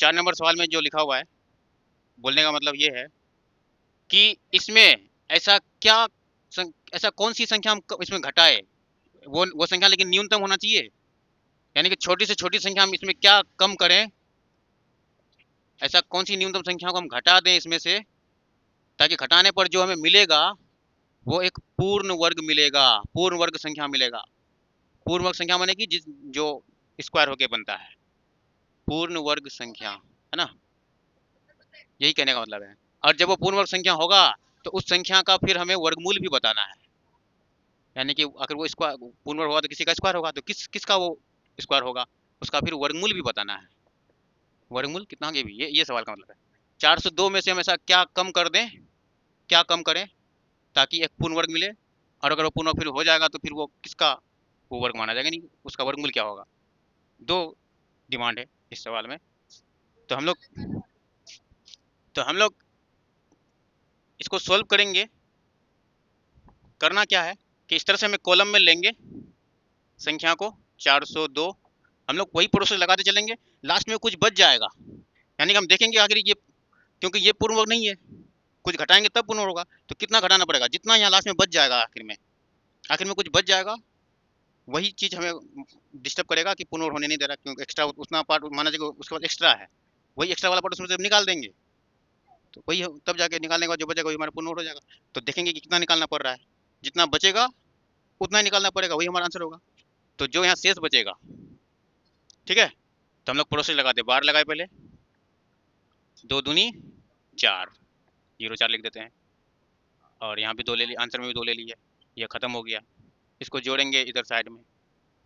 4 number सवाल में जो लिखा हुआ है, बोलने का मतलब ये है कि इसमें ऐसा क्या ऐसा कौन सी संख्या हम इसमें घटाए, वो संख्या लेकिन न्यूनतम होना चाहिए। यानी कि छोटी से छोटी संख्या हम इसमें क्या कम करें, ऐसा कौन सी न्यूनतम संख्या को हम घटा दें इसमें से, ताकि घटाने पर जो हमें मिलेगा वो एक पूर्ण वर्ग मिलेगा, पूर्ण वर्ग संख्या मिलेगा। पूर्ण वर्ग संख्या माने कि जिस जो स्क्वायर होके बनता है, पूर्ण वर्ग संख्या, है ना, यही कहने का मतलब है। और जब वो पूर्ण वर्ग संख्या होगा तो उस संख्या का फिर हमें वर्गमूल भी बताना है। यानी कि अगर वो स्क्वायर पूर्ण वर्ग होगा तो किसी का स्क्वायर होगा, तो किसका वो स्क्वायर होगा, उसका फिर वर्गमूल भी बताना है। वर्गमूल कितना होगा भी, ये सवाल का मतलब है। 402 में से हम ऐसा क्या कम कर दें, क्या कम करें ताकि एक पूर्ण वर्ग मिले, और अगर वो पूर्ण वर्ग फिर हो जाएगा तो फिर वो किसका वो वर्ग माना जाएगा, नहीं उसका वर्गमूल क्या होगा। दो डिमांड है इस सवाल में। तो हम लोग तो हम लोग इसको सॉल्व करेंगे। करना क्या है कि इस तरह से हमें कॉलम में लेंगे संख्या को 402, हम लोग वही प्रोसेस लगाते चलेंगे, लास्ट में कुछ बच जाएगा। यानी कि हम देखेंगे आखिर ये, क्योंकि ये पूर्ण वर्ग नहीं है, कुछ घटाएंगे तब पूर्ण वर्ग होगा, तो कितना घटाना पड़ेगा, जितना यहाँ लास्ट में बच जाएगा, आखिर में कुछ बच जाएगा, वही चीज हमें डिस्टर्ब करेगा कि पूर्ण वर्ग होने नहीं दे रहा, क्योंकि एक्स्ट्रा उतना पार्ट माना जाएगा, उसके बाद एक्स्ट्रा है, वही एक्स्ट्रा वाला पार्ट उसमें से निकाल देंगे, तो वही तब जाके निकालने के बाद जो बचेगा वही हमारा पूर्ण वर्ग हो जाएगा। तो देखेंगे कि कितना निकालना पड़ रहा है, जितना बचेगा उतना ही निकालना पड़ेगा, वही हमारा आंसर होगा। तो जो यहाँ शेष बचेगा, ठीक है, तो हम लोग प्रोसेस लगाते, बार लगाए पहले, 2 दूनी 4, 0 4 लिख देते हैं, और यहाँ भी 2 ले लिया, आंसर में भी 2 ले लिया, यह खत्म हो गया। इसको जोड़ेंगे इधर साइड में,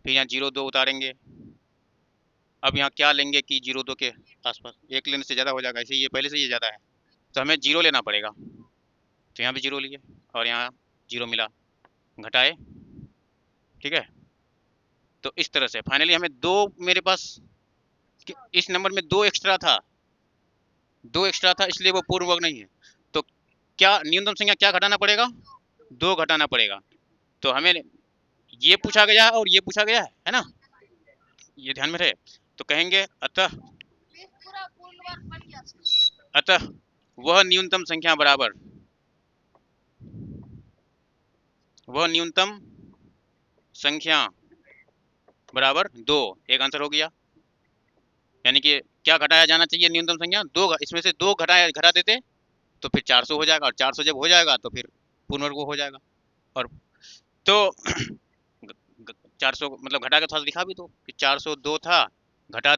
फिर यहाँ 0 2 उतारेंगे। अब यहाँ क्या लेंगे कि 0 2 के आसपास एक लेने से ज़्यादा हो जाएगा, इसे ये पहले से ये ज़्यादा है, तो हमें 0 लेना पड़ेगा, तो यहाँ भी 0 लिए और यहाँ 0 मिला, घटाए, ठीक है। तो इस तरह से फाइनली हमें 2, मेरे पास इस नंबर में 2 एक्स्ट्रा था, 2 एक्स्ट्रा था, इसलिए वो पूर्ण वर्ग नहीं है। तो क्या न्यूनतम संख्या क्या घटाना पड़ेगा, 2 घटाना पड़ेगा। तो हमें ये पूछा गया है और ये पूछा गया है ना, ये ध्यान में रहे। तो कहेंगे अतः वह न्यूनतम संख्या बराबर, वह न्यूनतम संख्या बराबर 2, एक आंसर हो गया। यानी कि क्या घटाया जाना चाहिए, न्यूनतम संख्या 2, इसमें से 2 घटा देते तो फिर 400 हो जाएगा, और 400 जब हो जाएगा तो फिर पूर्ण वर्ग हो जाएगा। और तो 400 मतलब घटा के थोड़ा सा दिखा भी दो कि 402 था, घटा